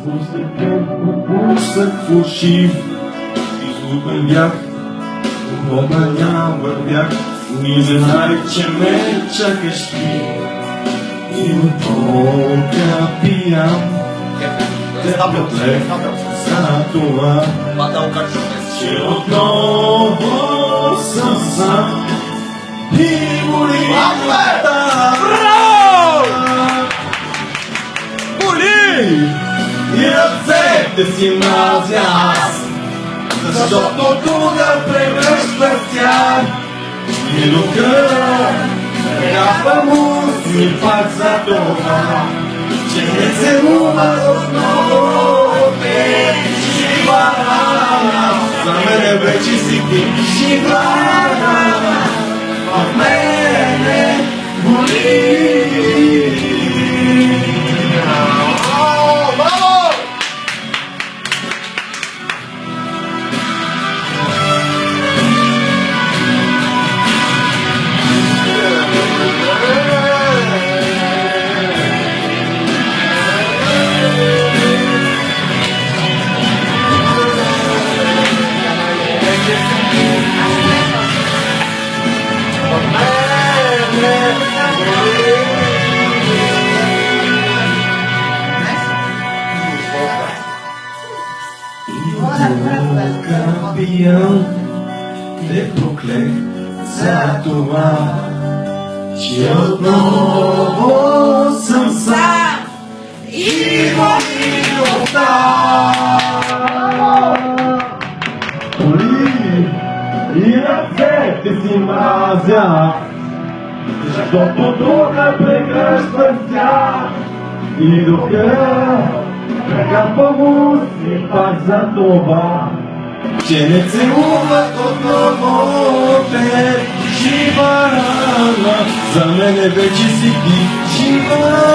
Пусък фалшив, изгубен бях, обходна няма вървях, не знаех, че ме чакаш ти. И от тока пиям, те потлех за това, че отново съм сам и боли ме. Боли! И ръцете си мразя аз, защото туга превръща тя. И до кръв трябва му си пак за това, че не целува отново те жива. За мене вече си ти жива, в мене боли. Пиям, те проклех за това, че отново съм сам и боли любовта. Боли и ръцете си мразя, защото тука прегръща тя. И до кръв прекапа му си пак за това, че не целуват отново те жива. За мене вече си ти жива.